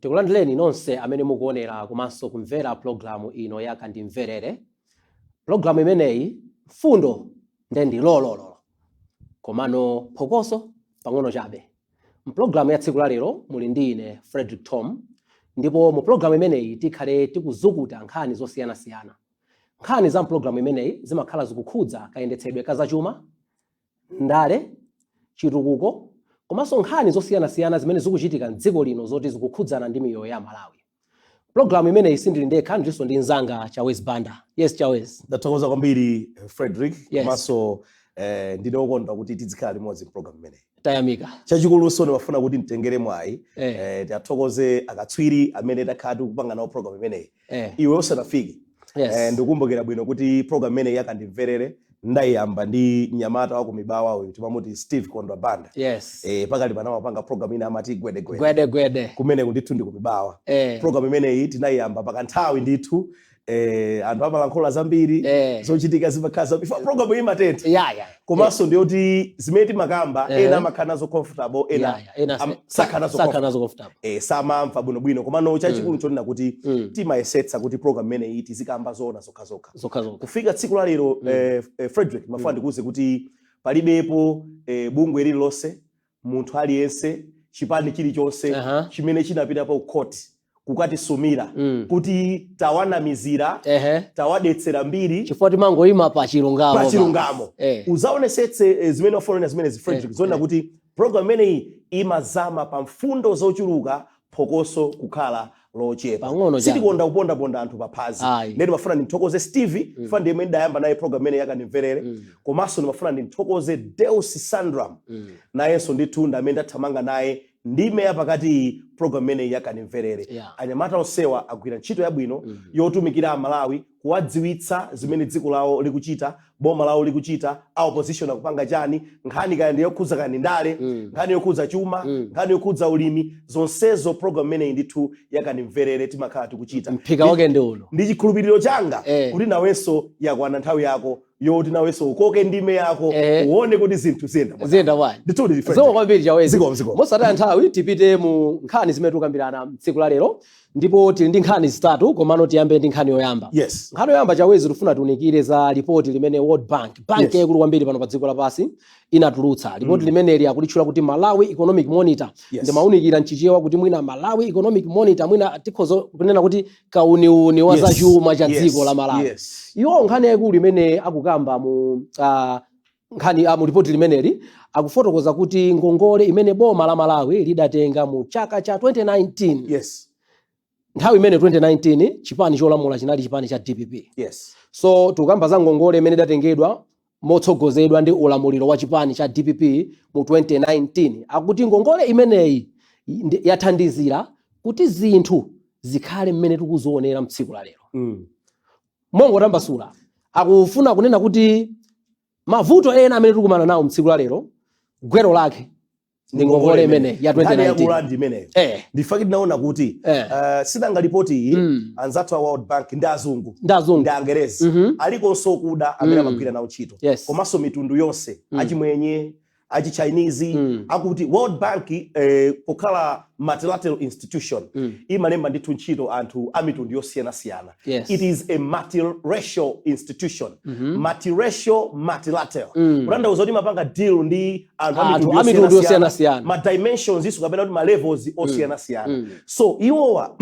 Tikulandireni nonse amene mukuonera komanso kumvera programu ino ya Kandimverere. Programu imeneyi mfundo ndi lolololo. Komano phokoso pang'ono chabe. Mpulogalamu ya tsiku la lero muli ndi ine Frederick Tom, ndipo mu programu imeneyi tikhale tikuzukuta nkhani zosiyanasiyana. Nkhani za mpulogalamu imeneyi zimakhala zikukhudza kayendetsedwe ka zachuma, ndale, chitukuko, komanso nkhani zosiyanasiyana zimene zikuchitika m'dziko lino zoti zikukhudzana ndi miyoyo ya Malawi. Programu imeneyi sindili ndekha ndiso ndi nzanga Chawezi Banda. Yes, Chawezi. Ndathokoza kwambiri Frederick, Yes. komanso ndine wokondwa kuti tizikhala limodzi mpulogalamu imeneyi. Tayamika. Chachikuluso ndimafuna kuti mtengere mwayi tiathokoze akatswiri amene takhala tikupanga nawo programu imeneyi. Iwe usanafike. Yes. Ndikukumbukira bwino kuti programu imeneyi yakandimverere ndayiyamba ndi mnyamata wa kumibawa uyu timamuti Steve Kondwa Banda. Yes. Pakali pano apanga programu ina amati gwedegwede. Gwede. Kumene ndithu ndi kumibawa. Programu imeneyi tinayiyamba pakanthawi ndithu. Anthu amalankhula zambiri zochitika zimakhala before programu imatentha. Yeah. Komanso ndiyoti zimene timakamba ena amakhala nazo comfortable ena sakhala nazo comfortable. Samamva bwinobwino komano chachikulu chonena kuti timayesetsa kuti program imeneyi tizikamba zoona zokhazokha. Kufika tsiku la lero Frederick mafuna ndikuze kuti palibepo bungwe lililonse, munthu aliyense, chipani chilichonse chimene chinapita pa court kukatisumira kuti tawanamizira tawadetsera mbiri chifukwa timangoyima pa chilungamo. Uzaonesetse zimene wafonera zimene Frederick zonena kuti program imeneyi imazama pa mfundo zochuluka phokoso kukhala lochepa. Sitikonda kupondaponda anthu paphazi. Ndeti mafuna ndimthokoze Steve, funa ndi imene ndayamba naye program imeneyi yakandimverere. Komanso ndimafuna ndimthokoze Deus Sandram. Nayenso ndithu amene ndathamanga naye ndime yapakati program imeneyi yakandimverere. Anyamata onsewa agwira ntchito yabwino yotumikira Amalawi kuwadziwitsa zimene dziko lawo likuchita, boma lawo likuchita, opposition akupanga chani, nkhani kaya ndiyokhudza kaya ndale, nkhani yokhudza chuma, nkhani yokhudza ulimi, zonsezo program imeneyi ndithu yakandimverere timakhala tikuchita. Mphika wake ndi uno. Ndi chikhulupiriro changa kuti nawenso yakwana nthawi yako yoti nawenso ukoke ndime yako uone kuti zinthu ziyenda bwanji. Ndithu ndi Zikomo kwambiri Chawezi. Zikomo. Mosataya nthawi tipite mu nkhani zimene tikambirana tsiku la lero, ndipo tili ndi nkhani zitatu komano tiyambe ndi nkhani yoyamba. Yes. Nkhani yoyamba Chawezi tifuna tiunikire za ripoti limene World Bank yakulu kwambiri pano pa dziko lapansi inatulutsa. Ripoti limeneli akulitchula kuti Malawi Economic Monitor. Ndi maunikira mchichewa kuti mwina Malawi Economic Monitor mwina tikhoza kunena kuti kauniuni wa zachuma cha dziko la Malawi. Iwo nkhani yakulu imene akukamba mu nkhani mu ripoti limeneli akufotokoza kuti ngongole imene boma la Malawi lidatenga mu chaka cha 2019. Nthawi imene 2019 chipani cholamula chinali chipani cha DPP. So tukamba za ngongole imene datengedwa motsogozedwa ndi ulamuliro wa chipani cha DPP mu 2019. Akuti ngongole imeneyi yathandizira kuti zinthu zikhale mmene tikuzionera mtsiku la lero. Mongo tambasula akufuna kunena kuti mavuto ena amene tikumana nawo mtsiku la lero gwero lake ndi ngongole imene ya 2019. Ndifaki naona kuti sidanga ripoti iyi anzathu wa World Bank ndi azungu ndi angerezi alikonso kuda amene amagwira nawo ntchito komanso mitundu yonse achimwenye achi Chinese akuti World Bank kukhala multilateral institution imalemba ndithu ntchito anthu amitundu yosiyanasiyana. It is a multiracial institution. Multiracial, multilateral. Kutanthauza kuti imapanga deal ndi anthu amitundu yosiyanasiyana. Ma dimensions isu kapena kuti ma levels osiyanasiyana. So iwowa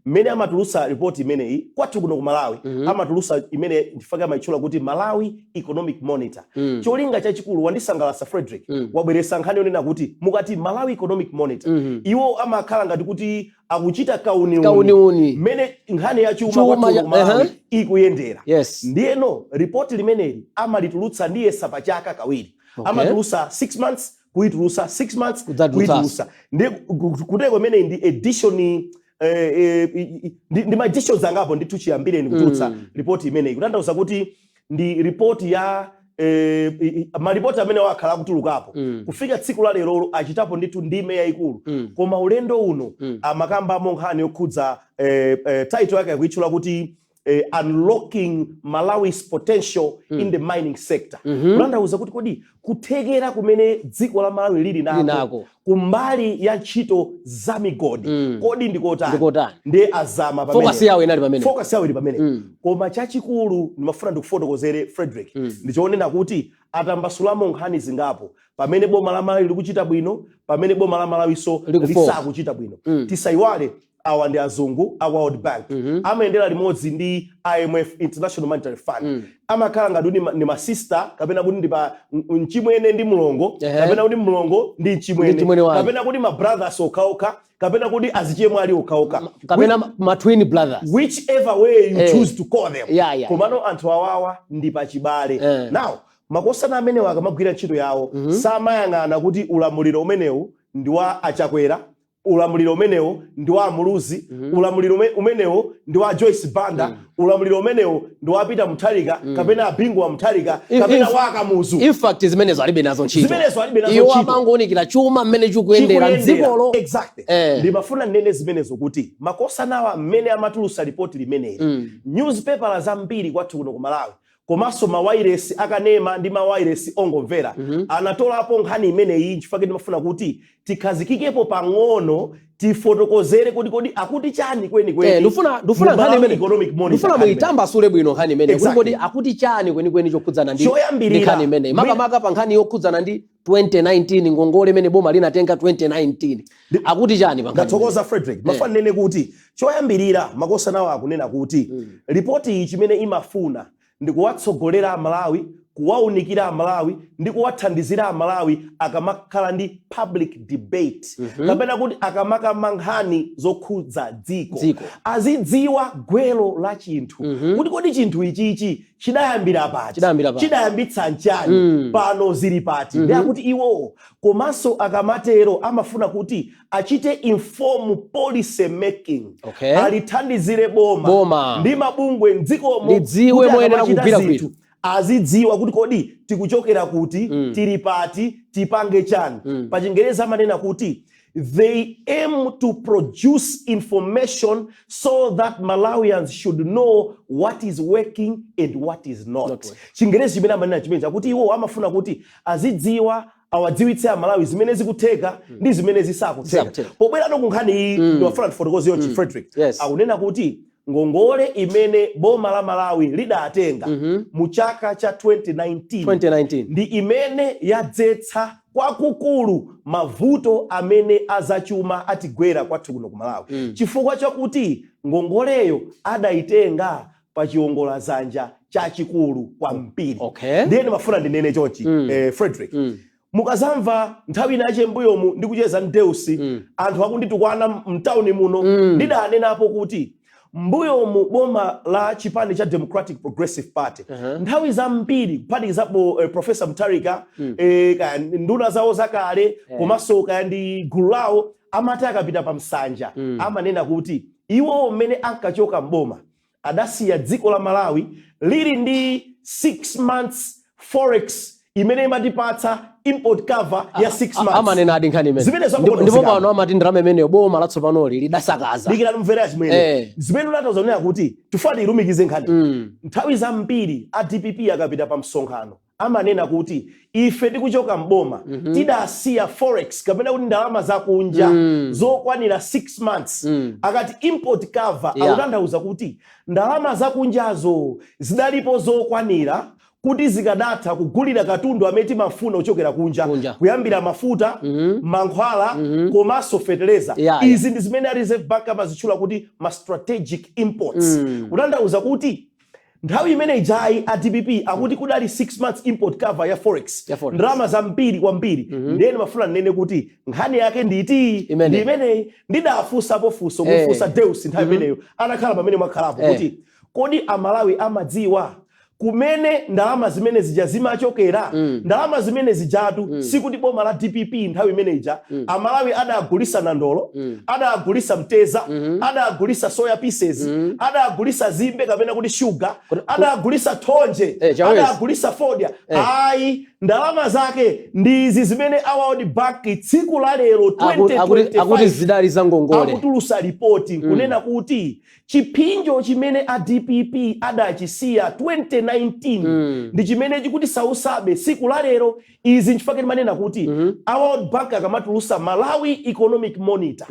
mmene amatulutsa report imeneyi kwathu kuno ku Malawi amatulutsa imene ndifaka maitchula kuti Malawi Economic Monitor. Cholinga chachikulu wandisangalatsa Frederick wabweretsa nkhani yonena kuti mukati Malawi Economic Monitor iwo amakhala ngati kuti akuchita kauniuni mmene nkhani ya chuma kwathu Malawi ikuyendera. Ndiyeno report limeneli amalitulutsa ndiye sapachaka kawiri. Amatulutsa 6 months kuitulutsa 6 months kuitulutsa. Ndi kuteko imeneyi ndi edition ndi majisho zangapo ndithu chiyambire kutulutsa report imeneyi. Kutanthauza kuti ndi report ya maripoti amene wakhala kutulukapo kufika tsiku la lero achitapo ndithu ndime yayikulu koma ulendo uno amakamba nkhani yokhudza title yake yakuitchula kuti unlocking Malawi's potential in the mining sector. Kutanthauza kuti kodi kuthekera kumene dziko la Malawi lili nako kumbali ya ntchito za migodi kodi ndikotani ndi azama pamene focus yawo ili pamene koma chachikulu ndimafuna ndikufotokozere Frederick ndichoonena kuti atambasulamo nkhani zingapo pamene boma la Malawi likuchita bwino pamene boma la Malawiso lisakuchita bwino tisaiwale awa ndi azungu a World Bank amayendera limodzi ndi IMF International Monetary Fund amakhala ngati ni ma sister kapena kuti ndi pa mchimwene ndi mlongo kapena kuti mlongo ndi mchimwene kapena kuti ma brothers okhaokha kapena kuti azichemwe ali okhaokha kapena ma twin brothers, whichever way you choose to call them. Komano anthu awawa ndi pachibale. Now makosana amene akamagwira ntchito yawo samayang'ana kuti ulamuliro umenewu ndi wa achakwera, ulamuliro umenewo ndi wa Muluzi, ulamuliro umenewo ndi wa Joyce Banda, ulamuliro umenewo ndi wa Peter Mutharika kapena Abingu wa Mutharika kapena wa Kamuzu. In fact zimenezo alibe nazo ntchito. Iwo amangoonekera chuma mmene chikuyendera dzikolo. Exactly. Ndimafuna nene zimenezo kuti makosana awa mmene amatulusa report limeneli. Newspaper zambiri kwathu kuno ku Malawi komanso mawayiresi akanema ndi mawayiresi ongomvera anatolapo nkhani imeneyi chifukwa ndimafuna kuti tikhazikikepo pang'ono tifotokozere kodi akuti chani kweni ndifuna nkhani imeneyi ndifuna muitambasule bwino nkhani imeneyi kodi akuti chani kweni chokhudzana ndi nkhani imeneyi makamaka pa nkhani yokhudzana ndi 2019 ngongole imene boma linatenga 2019 akuti chani pa ngathokoza Frederick mafuna nene kuti choyambirira makosana awo akunena kuti ripoti iyi chimene imafuna ndikuwatsogolera Malawi, kuwaunikira Malawi, ndikuwathandizira Malawi akamakhala ndi public debate. Kapena kuti akamaka mankhani zokhudza dziko. Azidziwa gwelo la chinthu. Kuti kodi chinthu ichichi chidayambira pati. Chidayambitsa nchani pano zili pati. Ndi akuti iwo komanso akamatero amafuna kuti achite inform policy making. Alithandizire boma. Ndi mabungwe mdzikomo lidziwe moyenera kugwira kwitu. Azidziwa kuti kodi tikuchokera kuti tili pati tipange chani. Pa Chingereza amanena kuti they aim to produce information so that Malawians should know what is working and what is not. Chingereza chimene amanena chimenechi kuti iwo amafuna kuti azidziwa awadziwitse Malawi zimene zikutheka ndi zimene zisakutheka. Pobwera no kunkhani iyi ndiwafuna tifotokoze yonchi Frederick. Akunena kuti ngongole imene boma la Malawi lidatenga mu chaka cha 2019 ndi imene yadzetsa kwakukulu mavuto amene azachuma atigwera kwathu kuno ku Malawi. Chifukwa chakuti ngongoleyo adayitenga pa chiongolazanja chachikulu kwambiri. Ndiye ndimafuna ndinene chonchi Frederick. Mukazamva nthawi inache mbuyomu ndikucheza Ndeusi anthu akunditukwana mtawuni muno ndidanenapo kuti mbuyomu boma la chipani cha Democratic Progressive Party nthawi zambiri kuphatikizapo Professor Mutharika nduna zawo zakale komanso ndi gulu lawo amati akapita pa msanja amanena kuti iwo mmene ankachoka mboma adasiya dziko la Malawi lili ndi 6 months forex imene imatipatsa import cover ya 6 months. Amanena adi nkhani imene. Ndipo pano amati ndalama imene boma latsopanoli lidasakaza. Dikira mvera chimene. Zimene unatozonera kuti tufati ilumikize nkhani. Nthawi zambiri a DPP akapita pa msonkhano amanena kuti ife tikuchoka mboma tidasiya forex kapena kuti ndalama zakunja zokwanira 6 months. Akati import cover akutanthauza kuti ndalama zakunjazo zidalipo zokwanira kuti zikadatha kugulira katundu amene timafuna ochokera kunja kuyambira mafuta mankhwala komanso fertilizer. Izi ndi zimene a Reserve Bank amazitchula kuti ma strategic imports. Kutanthauza kuti nthawi imene ijayi a DPP akuti kudali 6 months import cover ya forex. Ndalama zambiri kwambiri. Ndiye mafuna nene kuti nkhani yake nditi imene ndidafunsapo funso mufunsa Deus nthawi imeneyo anakhala pamene mwakhalapo kuti kodi Amalawi amadziwa kumene ndalama zimene zija zimachokera. Ndalama zimene zijatu sikuti boma la DPP nthawi imene ija Amalawi adagulisa nandolo, adagulisa mteza, adagulisa soya pieces, adagulisa zimbe kapena kuti sugar, adagulisa thonje, adagulisa fodya. Ayi ndalama zake ndizi zimene World Bank tsiku la lero 2025 akuti zidali za ngongole akutulusa ripoti kunena kuti chipinjo chimene a DPP adachisiya 2019 ndi chimene chikuti sausabe tsiku la lero. Izi nchifukwa manena kuti World Bank akamatulusa Malawi Economic Monitor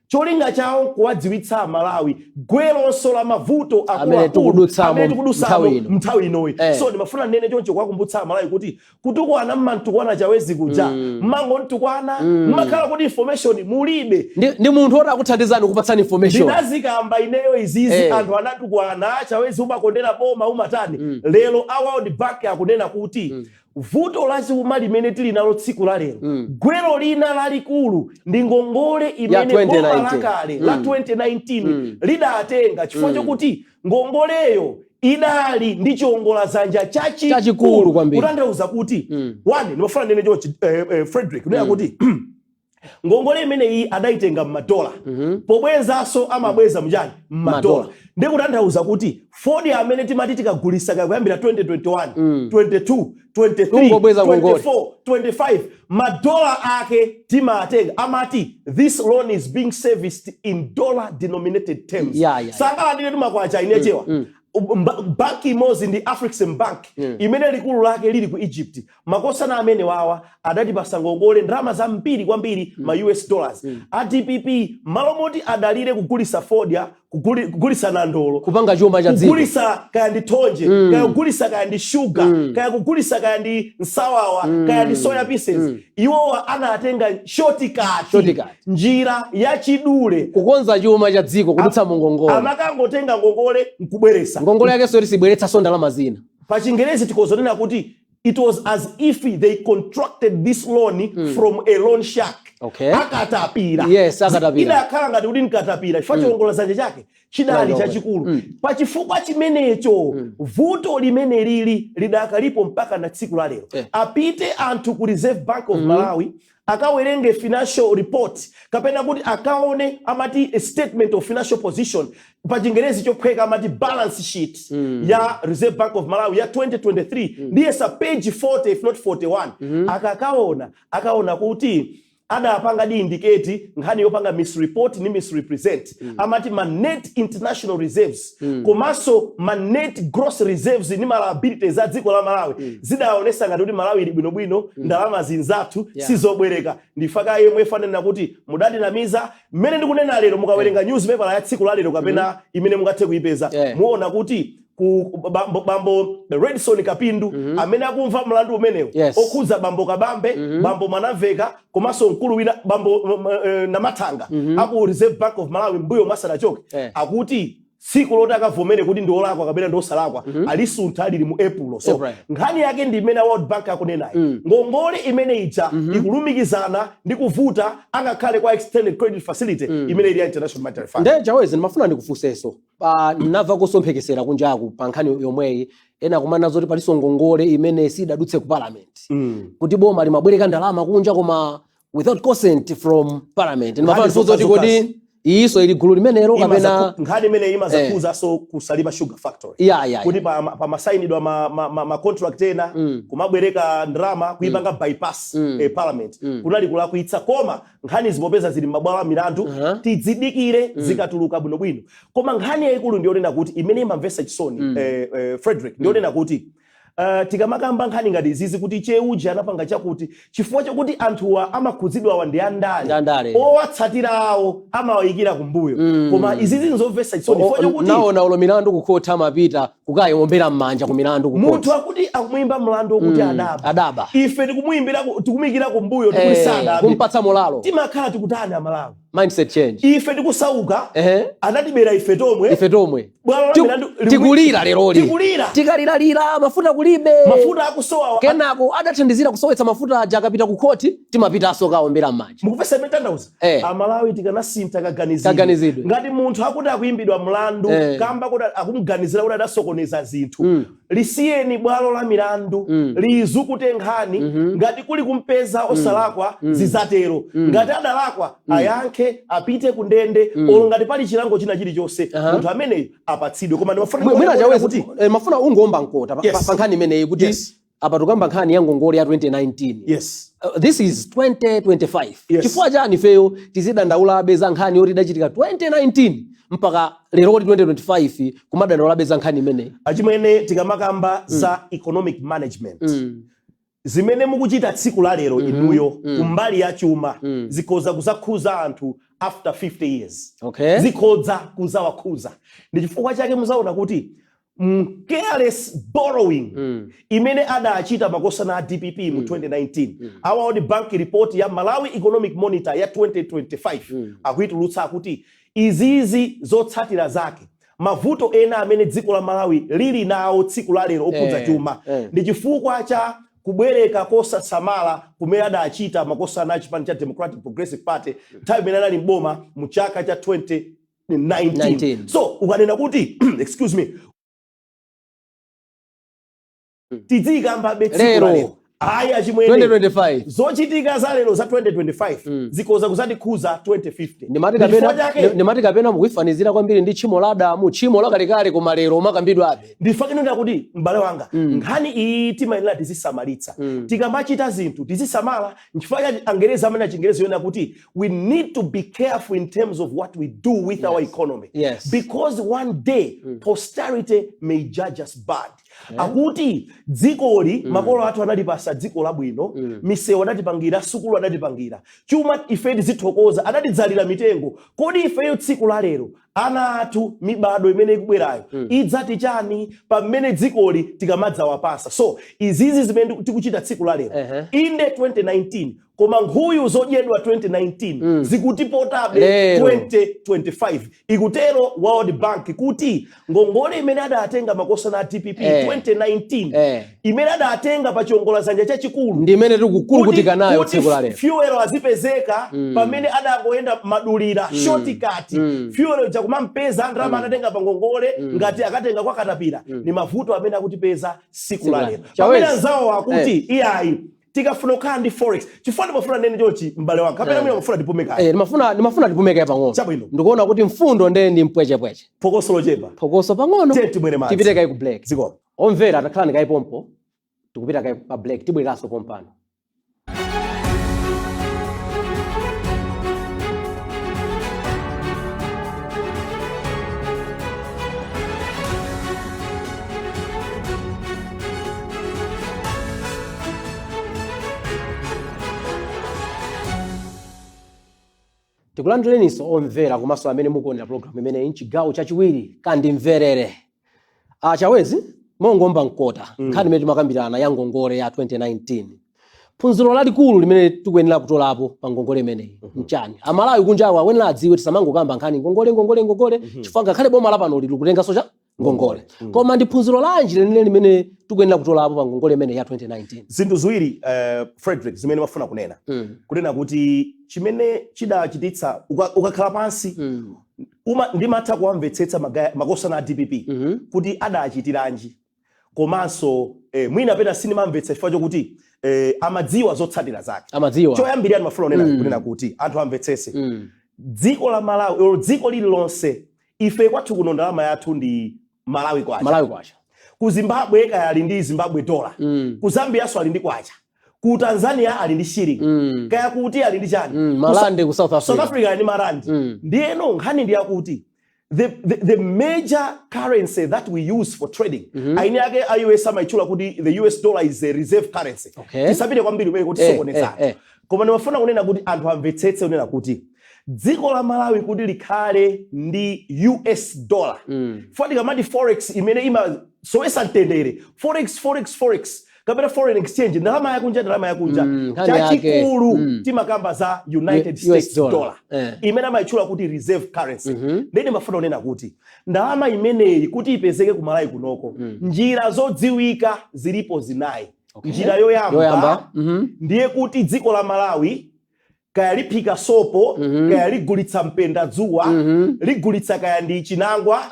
cholinga chawo kuwadziwitsa Malawi gwelonso la mavuto akuluakulu amene tikudutsa mnthawi inoyi. So ndimafuna nene choncho kuwakumbutsa Malawi kuti kutukwana mmantukwana chawezi kuja mmangontukwana mmakhala kuti information mulibe ndi munthu oti akuthandizani kupatsani information. Ndinazikamba ineyo izizi anthu anatukwana chawezi umakondera boma umatani. Lero World Bank akunena kuti vuto la chuma limene tili nalo tsiku la lero gwero lina lalikulu ndi ngongole imene boma lakale la 2019 lidatenga chifukwa chokuti ngongoleyo idali ndi chiongolazanja chachikulu kwambiri. Kutanthauza kuti one ndimafuna nene choncho Frederick unena kuti ngongole imene iyi adaitenga m'madola pobwezanso amabweza mjani m'madola. Ndikutanthauza kuti Ford amene timati tikagulisa kuyambira 2021 22 23 24 25 madola ake timatenga amati this loan is being serviced in dollar denominated terms. Saka ndine tumakwacha inechewa banki mozi ndi African Bank imene likulu lake lili ku Egypt. Makosana amene wawa adatipasa ngongole ndalama zambiri kwambiri ma US dollars. DPP malomoti adalire kugulisa Ford kugulisa nandolo kupanga chuma cha dziko kugulisa kaya ndi thonje kaya kugulisa kaya ndi sugar kaya kugulisa kaya ndi nsawawa kaya ndi soya pieces. Iwowa anatenga shortcut njira ya chidule kukonza chuma cha dziko kudutsa mu ngongole. Amakangotenga ngongole nkubweresa ngongole yake sori sibweretsa so ndalama zina. Pa Chingerezi tikozonena kuti it was as if they contracted this loan from a loan shark. Akatapira. Yes, akatapira. Ida akhala ngati kuti nkatapira chifukwa chiongolazanja chake chidali chachikulu. Pa chifukwa chimenecho vuto limene lili lidakalipo mpaka na tsiku la lero. Apite anthu ku Reserve Bank of Malawi akawerenge financial report kapena kuti akaone amati a statement of financial position pa Chingerezi chophweka amati balance sheet ya Reserve Bank of Malawi ya 2023 ndiye sa page 40 if not 41 akaona kuti adapanga di indicate nkhani yopanga misreport ni misrepresent amati ma net international reserves komanso ma net gross reserves ni liabilities za dziko la Malawi zidaonesa ngati kuti Malawi ili bwinobwino ndalama zinzathu sizobwereka. Ndifaka yemwe fanena kuti mudadinamiza mmene ndikunena lero mukawerenga newspaper ya tsiku la lero kapena imene mungathe kuipeza muona kuti bambo Redson Kapindu amene akumva mlandu umenewo okhuza bambo Kabambe bambo Manaveka komanso mkulu wina bambo Namatanga aku Reserve Bank of Malawi mbuyo masanachoke akuti siku loti akavomere kuti ndi olakwa kapena ndi osalakwa alisuntha alili mu April. So nkhani yake ndi imene World Bank akunenayo ngongole imene ija ikulumikizana ndi kuvuta angakhale kwa extended credit facility imene ili ya International Monetary Fund. Nde Jawezi ndimafuna ndikufunsenso nava kusomphekesera kunjaku pa nkhani yomweyi ena kumana zoti paliso ngongole imene sidadutse ku parliament kuti boma limabwereka ndalama kunja koma without consent from parliament. Ndimafuna zoti kodi iso ili gulu limenero kapena nkhani imene imazakuza so kusalima sugar factory kuti pa masainidwa ma contract ena kumabwereka ndrama kuipanga bypass parliament kunali kulakwitsa koma nkhani zipopeza zili mabwalo milandu tizidikire zikatuluka bwinobwino. Koma nkhani yayikulu ndiyonena kuti imene imamvesa chisoni Frederick ndiyonena kuti tikamakamba nkhani ngati izizi kuti cheuja anapanga chakuti chifukwa chakuti anthuwa amakhuzidwa ndi andale owatsatira awo amawayikira kumbuyo koma izizi nzomvesa chisoni chifukwa chakuti naona ulo milandu kukhotha amapita kukayombera mmanja ku milandu kukhotha munthu akuti akumuyimba mlandu wokuti adaba ife tikumuyikira kumbuyo tikulisana kumpatsa molalo timakhala tikutani Amalawi mindset change ife tikusauka anatibera ife tomwe tikulira leroli tikaliralira mafuta kulibe mafuta akusowa kenako adathandizira kusowetsa mafuta aja akapita ku koti timapita asokaombera mmanja mukupesa metandauza Amalawi tikanasinta kaganizidwe ngati munthu akuti akuyimbidwa mlandu kamba kuti akumuganizira kuti adasokoneza zinthu lisiyeni bwalo la milandu lizukutenkhani ngati kuli kumpeza osalakwa zizatero ngati adalakwa ayankhe apite ku ndende olo ngati pali chilango china chilichonse munthu ameneyo apatsidwe. Koma ndimafuna kuti mafuna ungomba nkota pa nkhani imeneyi kuti apa tukamba nkhani ya ngongole ya 2019. Yes. This is 2025. Yes. Chifukwa chani feyo tizidandaula beza nkhani yoti idachitika 2019 mpaka lero 2025 kumadandaula beza nkhani imene. Achimwene tikamakamba za economic management. Zimene mukuchita tsiku la lero inuyo kumbali ya chuma zikoza kuzakhuza anthu after 50 years. Okay. Zikoza kuzawakhuza. Ndi chifukwa chake muzaona kuti careless borrowing imene adachita makosa na DPP mu 2019 our World Bank report ya Malawi Economic Monitor ya 2025 akuitulutsa kuti izizi zotsatira zake mavuto ena amene dziko la Malawi lili nawo tsiku la lero okhudza chuma ndi chifukwa cha kubwereka kosa samala kumene adachita makosa na chipani cha Democratic Progressive Party nthawi imene anali mboma mu chaka cha 2019. So ukanena kuti excuse me tizikamba betsiku la lero aya achimwene 2025 zochitika za lero za 2025 zikoza kuzatikhuza 2050 ndimati kapena mukuifanizira kwambiri ndi tchimo la Adamu, tchimo lakalekale koma lero makambidwabe. Ndifakinira kuti m'bale wanga nkhani iyi timayenera tizisamalitsa tikamachita zinthu tizisamala nchifukwa cha Angereza amene Chingereza yona kuti we need to be careful in terms of what we do with our economy because one day posterity may judge us bad. Akuti dzikoli makolo athu analipasa dziko labwino misewu anatipangira sukulu anatipangira chuma ife tizithokoza anatidzalira mitengo kodi ifeyo tsiku la lero ana athu mibado imene ikubwerayo idzati chani pamene dzikoli tikamadza so izizi zimene tikuchita tsiku la lero inde 2019 koma nkhuyu zodyedwa 2019 zikutipotabe 2025 ikutero World Bank kuti ngongole imene adatenga makosa na DPP 2019 imene adatenga pa chiongolazanja chachikulu ndi imene tikukurukutika nayo tsiku la lero fuel azipezeka pamene adangoenda madulira shortcut fuel chakumampeza ndalama anatenga pa ngongole ngati akatenga kwa katapira ni mavuto amene akutipeza tsiku la lero pamene anzawo akuti iyayi tikafuna kandi forex chifukwa mafuna nene chochi m'bale wanga kapena mimi mafuna tipumeka nimafuna tipumeka pang'ono ndikuona kuti mfundo ndi mpwechepweche phokoso lochepa phokoso pang'ono tipite kai ku black ziko omvera atakhala kai pompo tikupita kai pa black tibweraso pompano. Tikulandireninso omvera komanso amene mukuonera program imene inchigawo chachiwiri kandi mverere. Chawezi mongomba mkota nkhani imene timakambirana ya ngongole ya 2019. Phunziro lalikulu limene tikuyenera kutolapo pa ngongole imeneyi nchani amalawi kunjawo awenera adziwe tisamangokamba nkhani ngongole chifukwa ngakhale boma lapano likutenganso cha ngongole koma ndi phunziro lanji limene tikuyenera kutolapo pa ngongole imene ya 2019. Zinthu ziwiri Frederick zimene mafuna kunena kunena kuti chimene chidachititsa ukakhala pansi ndimatha kuwamvetsetsa makosa na DPP kuti adachitiranji komanso mwina pena sinimamvetsa chifukwa chokuti amadziwa zotsatira zake amadziwa choyambirira mafuna kunena kuti anthu amvetsese dziko la Malawi dziko lililonse ife kwathu kuno ndalama yathu ndi Malawi kwacha ku Zimbabwe kaya ndi Zimbabwe dollar ku Zambia so ali ndi kwacha ku Tanzania ali ndi shilling kaya kuti ali ndi chani malande ku South Africa ali marandi ndiyeno nkhani ndi yakuti the major currency that we use for trading aini yake US amaichula kuti the US dollar is a reserve currency tisapite kwambiri umene kuti sokoneza koma ndimafuna kunena kuti anthu amvetsetse kunena kuti dziko la Malawi kuti likhale ndi US dollar foti kamati forex imene ima soesa mtendere forex kapena foreign exchange ndalama yakunja chachikulu timakamba za United States dollar imene amaichula kuti reserve currency ndeni mafuna kunena kuti ndalama imeneyi kuti ipezeke ku Malawi kunoko njira zodziwika zilipo zinayi njira yoyamba ndiye kuti dziko la Malawi kaya liphika sopo kaya ligulitsa mpenda dzuwa ligulitsa kaya ndi chinangwa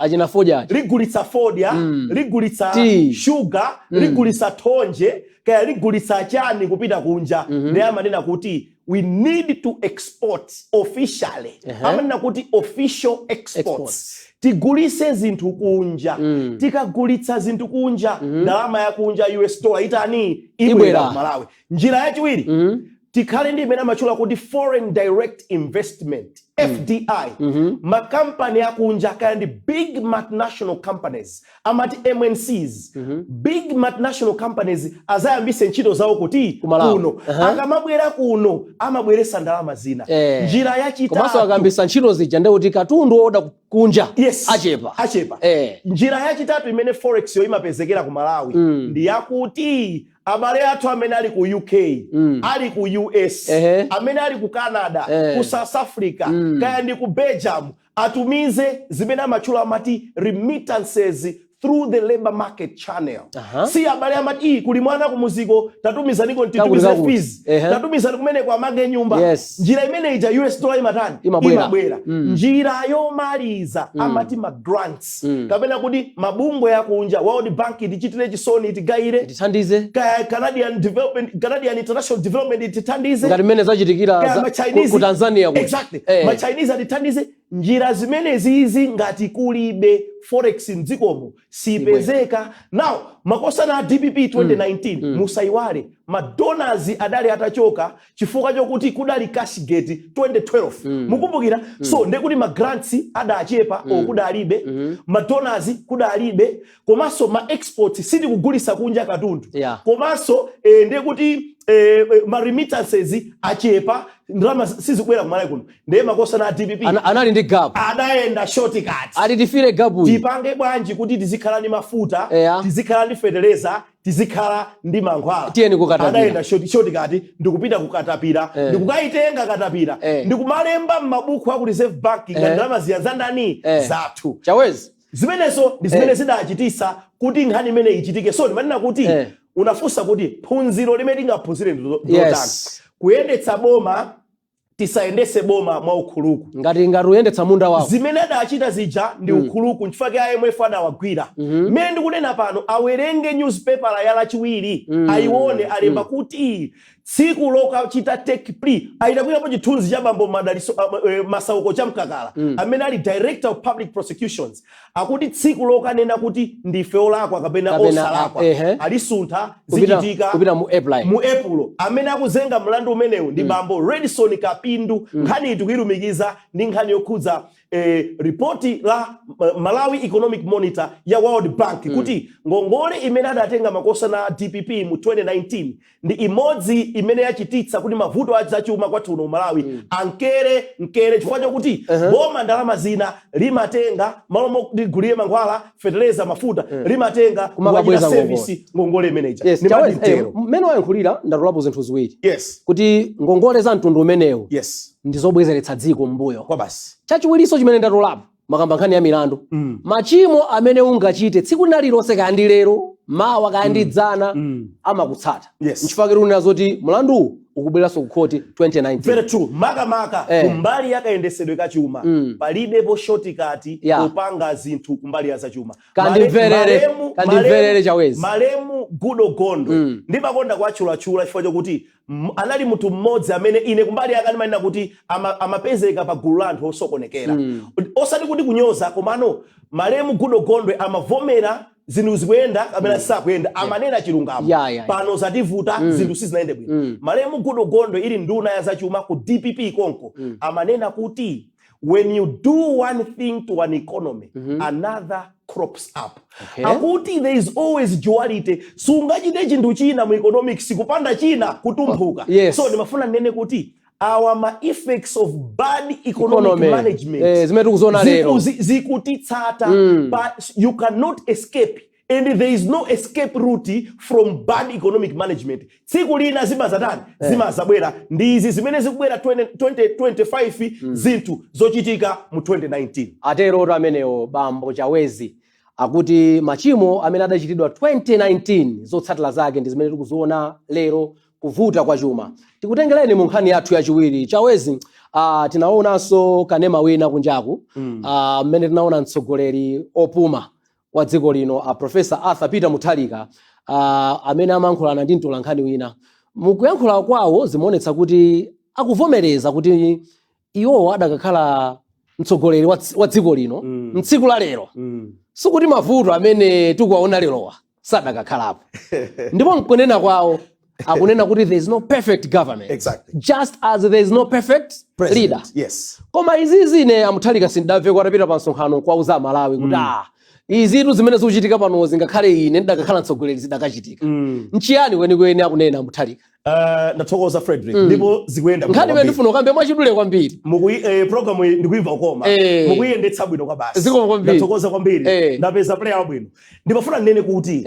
ligulitsa fodya ligulitsa sugar ligulitsa thonje kaya ligulitsa chani kupita kunja ndi amanena kuti we need to export officially. Amena kuti official exports. Tigulise zinthu kunja. Tikagulitsa zinthu kunja, ndalama ya kunja US dollar itani ibwera Malawi. Njira yachiwiri, tikhale ndi imene amachula kuti foreign direct investment, FDI. Makampani ya kunja kandi big multinational companies, amati MNCs, big multinational companies azayambise ntchito zawo kuti kuno. Akamabwera kuno, amabweresa ndalama zina. Njira yachitatu. Komanso akambisa ntchito zija ndi kuti katundu oda kunja achepa. Njira yachitatu imene forex yo imapezekera ku Malawi ndi yakuti abale athu amene ali ku UK, ali ku US, amene ali ku Canada, ku South Africa, kaya ndi ku Belgium, atumize zimene amachula amati remittances through the labor market channel. Si abale amati kuli mwana ku muziko tatumizaniko ntitumize fees, tatumizani kumene kwa mange nyumba. Njira imene ija US dollar imatani imabwera. Njira yomaliza amati ma grants, kapena kuti mabungwe ya kunja, World Bank itichitire chisoni itigaire, itithandize, Canadian International Development itithandize, ngati mene zachitikira ku Tanzania kuti. Exactly. Ma Chinese atithandize. Njira zimene zizi ngati kulibe forex mdzikomo sipezeka. Now makosa na DPP 2019 musaiwale madonors adali atachoka chifukwa chokuti kudali Cashgate 2012. Mukumbukira? So ndekuti ma grants adachepa okudalibe, madonors kudalibe, komanso ma exports siti kugulisa kunja katundu. Komanso ndekuti ma remittances achepa, ndalama sizikubwera ku Malawi kuno. Ndiye makosa na DPP anali ndi gap, adaenda shortcut. Tifire gapu. Tipange bwanji kuti tizikhala ndi mafuta, tizikhala ndi fertilizer, tizikhala ndi mankhwala. Tiyeni kukatapira. Adaenda shortcut, ndikupita kukatapira, ndikukaitenga katapira, ndikumalemba m'mabuku aku Reserve Bank ngati ndalama ziyanza ndani zathu. Chawezi zimenezo ndi zimene zidachitisa kuti nkhani imene ichitike. So ndimanena kuti unafusa kuti phunziro limene lingaphunzire ndotani. Kuyendetsa boma, tisayendese boma mwa ukhuluku. Ngati uyendetsa munda wako. Zimene adachita zija ndi ukhuluku, nchifukwa IMF adawagwira. Mene ndikunena pano awerenge newspaper ya lachiwiri, ayione alemba kuti tsiku lokachita take plea aitakwirapo chithunzi cha bambo Madaliso Masauko Chamkakala, amene ali Director of Public Prosecutions, akuti tsiku lokanena kuti ndife olakwa kapena osalakwa alisuntha zichitika kupita mu April. Amene akuzenga mlandu umenewu ndi bambo Redson Kapindu. Nkhani itukilumikiza ndi nkhani yokhudza ripoti la Malawi Economic Monitor ya World Bank kuti ngongole imene adatenga makosa na DPP mu 2019 ndi imodzi imene yachititsa kuti mavuto azachuma kwathu uno Malawi nkere chifukwa chokuti boma ndalama zina limatenga malomo kuti guliye mankhwala, fertilizer, mafuta, limatenga kumabweza service ngongole manager. Ni maditero mmene wayankhulira ndatolapo zinthu ziwiri. Kuti ngongole za mtundu umenewu ndizobwezeretsa dziko mbuyo. Kwa basi chachiwiriso chimene ndatolapo makamba nkhani ya milandu, machimo amene ungachite tsiku linalilonse kandi lero mawa kandi dzana amakutsata. Nchifukwa kero unazoti mlandu ukubweranso ku khoti 2019. Very true. Maka kumbali yakayendesedwe kachuma palibepo shortcut kupanga zinthu kumbali ya zachuma. Kandi mverere Chawezi Malemu Gudo Gondo ndimakonda kuachula chifukwa chokuti anali munthu mmodzi amene ine kumbali yakanimanena kuti amapezeka pa gulu la anthu osokonekera. Osati kuti kunyoza, komano Malemu Gudo Gondo amavomera zinthu zikuyenda kapena sakuyenda, amanena chilungamo. Pano zativuta zinthu sizinaende bwino. Malemu Gudo Gondo ili nduna ya zachuma ku DPP konko amanena kuti when you do one thing to an economy, another crops up. Akuti there is always duality. Sungachite chinthu china mu economics kupanda china kutumphuka. So nimafuna nene kuti our effects of bad economic management zikutitsata, but you cannot escape. And there is no escape route from bad economic management. Tsiku lina zimazatani zimazabwera ndizi zimene zikubwera 2025 zinthu zochitika mu 2019. Atero amenewo bambo Chawezi akuti machimo amene adachitidwa 2019 zotsatira zake ndi zimene tikuziona lero, kuvuta kwa chuma. Tikutengereni mu nkhani yathu yachiwiri. Chawezi tinaonanso kanema wina kunjaku mmene tinaona mtsogoleri opuma wa dziko lino Professor Arthur Peter Mutharika amene amayankhulana ndi mtolankhani wina. Mukuyankhula kwawo zimaonetsa kuti akuvomereza kuti iwo adakakhala mtsogoleri wa dziko lino mtsiku la lero sikuti mavuto amene tikuwaona lerowa sadakakhalapo. Ndipo nkunena kwawo akunena kuti there is no perfect government. Exactly. Just as there is no perfect president, leader. Yes. Koma izizi ne amuthalika sindamve kwatapita pa msonkhano kwa uza Malawi kuti izitu zimene zikuchitika pano zingakhale ine ndakakhala mtsogoleri zidakachitika. Nchiyani kwenikweni akunena amuthalika? Nathokoza Frederick. Ndipo zikuyenda nkhani imene ndifuna ukambe mwachidule kwambiri. Program ndikuimva ukoma. Mukuyendetsa bwino kwa basi. Zikoma kwambiri. Nathokoza kwambiri. Ndapeza player wabwino. Ndipafuna nene kuti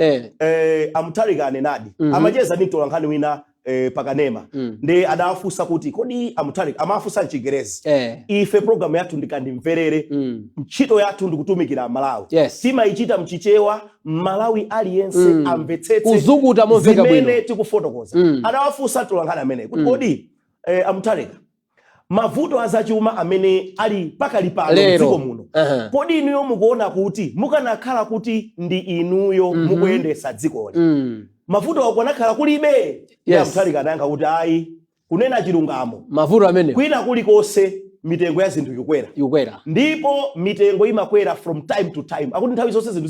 amuthalika anenadi. Amacheza ndi mtolankhani wina pakanema. Ndi adawafusa kuti kodi amuthalika amafusa mchingerezi. Ife program yathu ndikandimverere. Ntchito yathu ndikutumikira Malawi. Tima ichita mchichewa Malawi aliyense amvetsetse kuzukuta moveka bwino zimene tikufotokoza. Adawafusa mtolankhani amene kuti kodi amuthalika mavuto azachuma amene ali pakali pano dziko muno. Kodi inuyo mukuona kuti mukanakhala kuti ndi inuyo mukuyendesa dziko mavuto akanakhala kulibe? Amuthalika anayankha kuti ayi kunena chilungamo mavuto amene kwina kulikonse mitengo ya zinthu ikukwera. Ndipo mitengo imakwera from time to time. Akuti nthawi zonse zinthu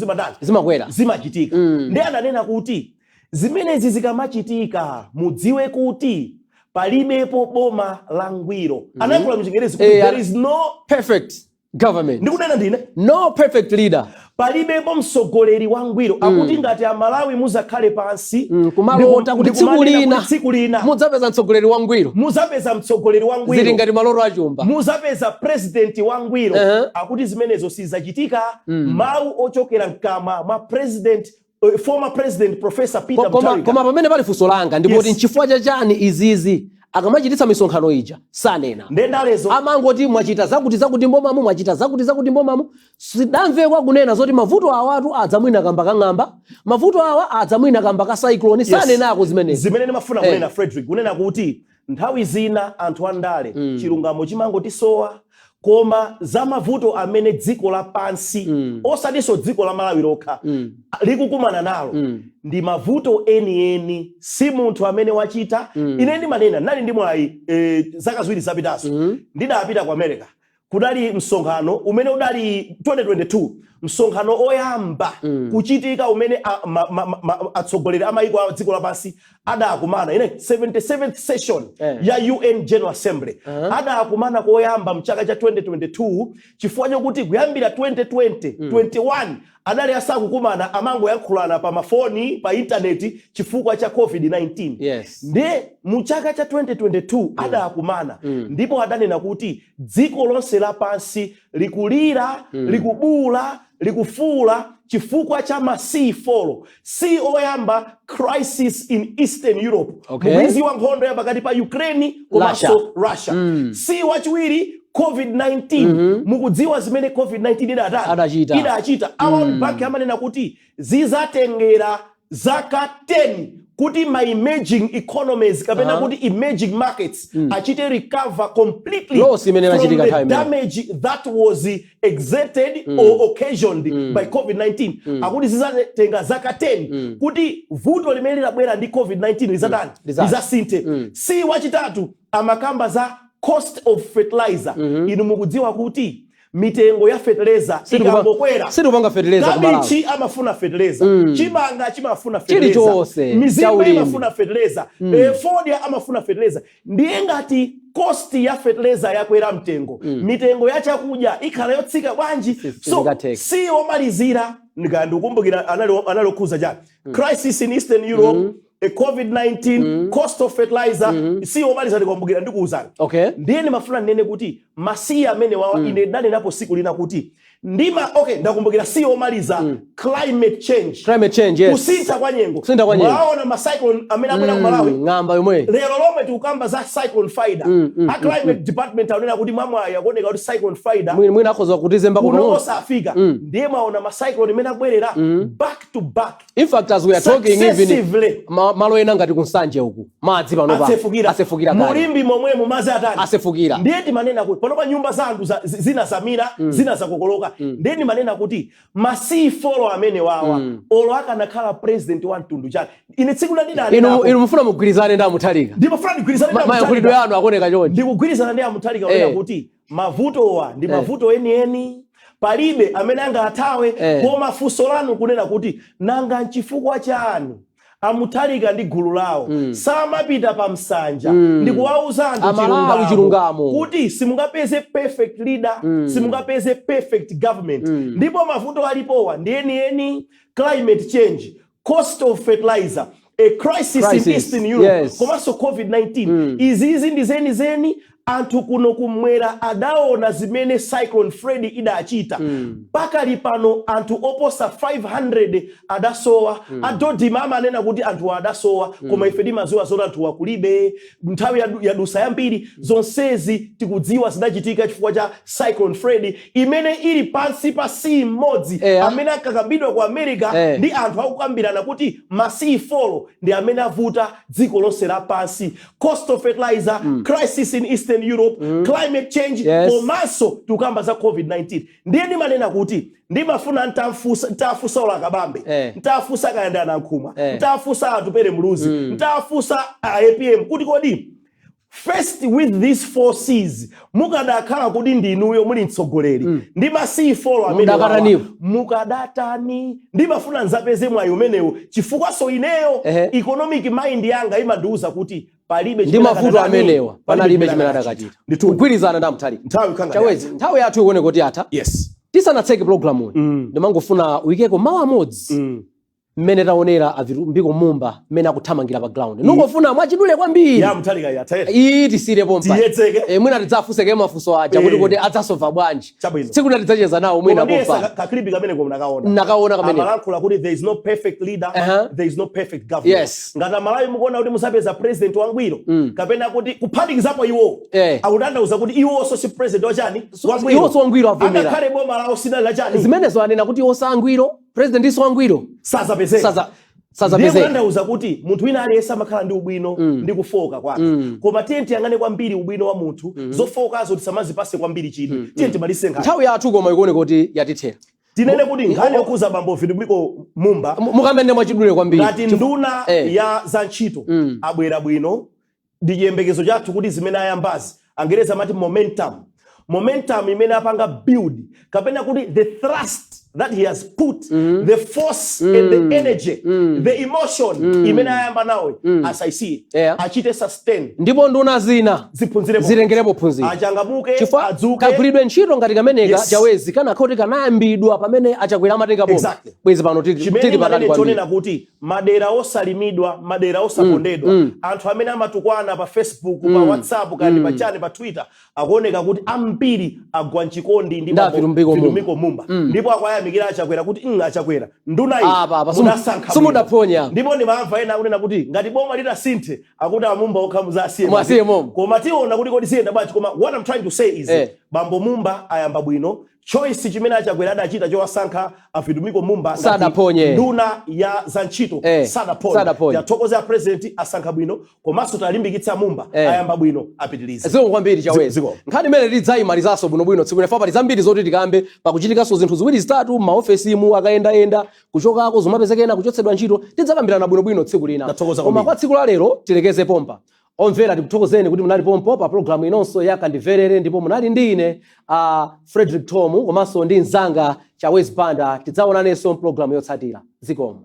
zimachitika. Ndi ananena kuti zimenezi zikamachitika mudziwe kuti palibepo boma langwiro. Anayankhula mchingerezi kuti there is no perfect government. Ndikunena ndine no perfect leader. Palibepo mtsogoleri wangwiro. Akuti ngati Amalawi muzakhale pansi kumalota kuti tsiku lina mudzapeza mtsogoleri wangwiro. Zili ngati maloro achumba. Muzapeza president wangwiro. Akuti zimenezo sizachitika. Mawu ochokera mkama mwa former president Professor Peter Mutharika. Koma pamene pali funso langa ndipoti nchifukwa chachani izizi akamachititsa misonkhano ija sanena. Ndendalezo amangoti mwachita zakuti mbomamu mwachita zakuti mbomamu. Sidamvekwa kunena zoti mavuto awatu adzamwina kamba kang'amba, mavuto awa adzamwina kamba ka cyclone. Sanenako zimenezi. Zimene ndimafuna kunena Frederick kunena kuti nthawi zina anthu andale chilungamo chimangotisowa. Koma za mavuto amene dziko lapansi osadiso dziko la Malawi lokha likukumana nalo ndi mavuto eni si munthu amene wachita. Ine ndimanena nali ndi mwayi zaka ziwiri zapitaso ndidapita ku America. Kudali msonkhano umene udali 2022 msonkhano oyamba kuchitika umene atsogoleri amayiko a dziko lapansi adakumana ine 77th session ya UN General Assembly adakumana koyamba mchaka cha 2022 chifukwa chokuti kuyambira 2021 adali asakukumana amango yankhulana pa mafoni pa interneti chifukwa cha COVID-19. Nde mchaka cha 2022 adakumana ndipo adanena kuti dziko lonse lapansi likulira likubula likufuula chifukwa cha masifolo. Si oyamba crisis in Eastern Europe. Mwizi wa nkhondo ya pakati pa Ukraine komanso Russia. Si wachiwiri COVID-19. Mukudziwa zimene COVID-19 idachita. World Bank amanena kuti zizatengera zaka 10 kuti my emerging economies kapena kuti emerging markets achite recover completely from the damage that was exerted or occasioned by COVID-19. Akuti zizatenga zaka 10 kuti vuto limene labwera ndi COVID-19 lizasinthe. Si wachitatu amakamba za cost of fertilizer. Inu mukudziwa kuti mitengo ya fertilizer ikangokwera kabichi amafuna fertilizer, chimanga chimafuna fertilizer, mizimba imafuna fertilizer, fodia amafuna fertilizer. Ndiye ngati cost ya fertilizer yakwera mitengo ya chakudya ikhala yotsika bwanji. So si omalizira ndikukumbukira analokuza jana crisis in Eastern Europe, COVID-19, cost of fertilizer, si omaliza ndikukumbukira ndikuuzana. Ndiye ndimafuna nene kuti masiya amene wawa ine dane napo siku lina kuti ndakumbukira si omaliza climate change, yes. Kusintha kwa nyengo. Mwaona ma cyclone amene abwera ku Malawi ngamba yomwe lero lomwe tikukamba za cyclone Faida. A climate department aonena kuti mwamwa yakoneka kuti cyclone Faida mwina akhoza kutizemba kuno osafika. Ndiye maona ma cyclone amene abwerera back to back. In fact, as we are talking even malo ena ngati kunsanje uku madzi panopa asefukira mulimbi momwe mumazi atani asefukira. Ndiye timanena kuti panopa nyumba zandu zina zamira zina zakokoloka. Ndiye timanena kuti masifolo amene wawa olo akanakhala president wa mtundu chake ine tsiku ladina inu mufuna mugwirizane ndi Mutharika ndipo funa ndigwirizane ndi Mutharika mayankhulidwe yanu akoneka chonje ndikugwirizana ndi Mutharika onena kuti mavutowa ndi mavuto eni palibe amene angathawe koma funso lanu kunena kuti nanga nchifukwa chani Mutharika ndi gulu lawo samapita pa msanja ndikuwauza anthu chilungamo kuti simungapeze perfect leader simungapeze perfect government ndipo mavuto alipowa ndi eni climate change, cost of fertilizer, a crisis in Eastern Europe, komanso COVID-19 izizi ndi zeni anthu kuno kumwera adaona zimene Cyclone Freddy idachita pakali pano anthu oposa 500 adasowa adodima amanena kuti anthu adasowa koma ife timaziwa zoti anthu wakulibe nthawi yadusa yambiri zonsezi tikudziwa zidachitika chifukwa cha Cyclone Freddy imene ili pansi pa sea mmodzi amene akakambidwa ku America ndi anthu akukambirana kuti masifolo ndi amene avuta dziko lonse lapansi. Cost of fertilizer, crisis in Eastern Europe, climate change, komanso tukamba za COVID-19. Ndiye ndimanena kuti ndimafuna ntafusa ola kabambe ntafusa kayandana nkhuma ntafusa atupere muluzi ntafusa APM kuti kodi first with these 4 C's mukadakhala kuti ndinuyo muli mtsogoleri ndi masifolo amene mukadatani ndimafuna nzapeze mwayi umenewo chifukwa so ineyo economic mind yanga imandiuza kuti palibe ndi mavuto amenewa panalibe chimene adakachita kugwirizana ndi Mutharika chawezi nthawi yathu ikuone kuti atha tisanatseke program uyi ndimangofuna uyikeko mawu amodzi mmene taonera Avirumbiko Mumba mmene akuthamangira pa ground nungofuna mwachidule kwambiri ya Mutharika yatha tisire pompa mwina tidzafunseke mafunso aja kuti adzasolva bwanji tsiku tidzacheza nawo mwina pompa kaklipi kamene nakaona kamene amalankhula kuti there is no perfect leader there is no perfect government ngati Malawi mukuona kuti musapeza president wangwiro kapena kuti kuphatikizapo iwo akutanthauza kuti iwonso si president wachani wangwiro avomera akakhale boma lawo sidali lachani zimenezo anena kuti iwo sangwiro president iso wangwiro sazapezeka ndiye kuti munthu wina aliyesa amakhala ndi ubwino ndi kufoka kwake koma tiye tiyang'ane kwambiri ubwino wa munthu zofokazo tisamazipase kwambiri chidwi tiye tibalise nkhani nthawi yathu koma ikuone kuti yatithera tinene kuti nkhani yokuza bambo Avirumbiko Mumba mukambende mwachidule kwambiri ngati nduna ya za ntchito abwera bwino ndi chiyembekezo chathu kuti zimene ayambazi Angereza amati momentum imene apanga build kapena kuti the thrust that he has put the force and the energy the emotion imene ayamba nawe as I see achite sustain ndipo nduna zina zirengerepo phunziro achangamuke adzuke kagwiridwe ntchito ngati kameneka chawezi kana khoti kanayambidwa pamene achakwera amatenga po bwezi pano tili panali tonena kuti madera osalimidwa madera osakondedwa anthu amene amatukwana pa Facebook pa WhatsApp kandi pa chane pa Twitter akuoneka kuti ambiri agwa nchikondi ndi Avirumbiko Mumba ndipo akwayamikira achakwera kuti achakwera nduna iyi mudasankha simudaponya ndipo ndimamva ena akunena kuti ngati boma litasinthe akuti Mumba okhamuza asiye koma tiona kuti kodi siyenda bwanji koma what I'm trying to say is bambo Mumba ayamba bwino choice chimene achakwera adachita chowasankha Avirumbiko Mumba sadaponye nduna ya za ntchito sadaponye yathokoza ya president asankha bwino komanso talimbikitsa Mumba ayamba bwino apitilize ziko kwambiri chawezi nkhani imene tidzayimalizaso bwinobwino tsiku lefa pali zambiri zoti tikambe pakuchitikaso zinthu ziwiri zitatu maofesi mu akayendayenda kuchokako zomapezekena kuchotsedwa ntchito tidzakambirana bwinobwino tsiku lina koma kwa tsiku la lero tilekeze pompa omvera tikuthokozeni kuti munali pompo pa programu inonso ya Kandimverere ndipo munali ndi ine Frederick Tomu komanso ndi mzanga Chawezi Banda tidzaonanenso mpulogalamu yotsatira zikomo.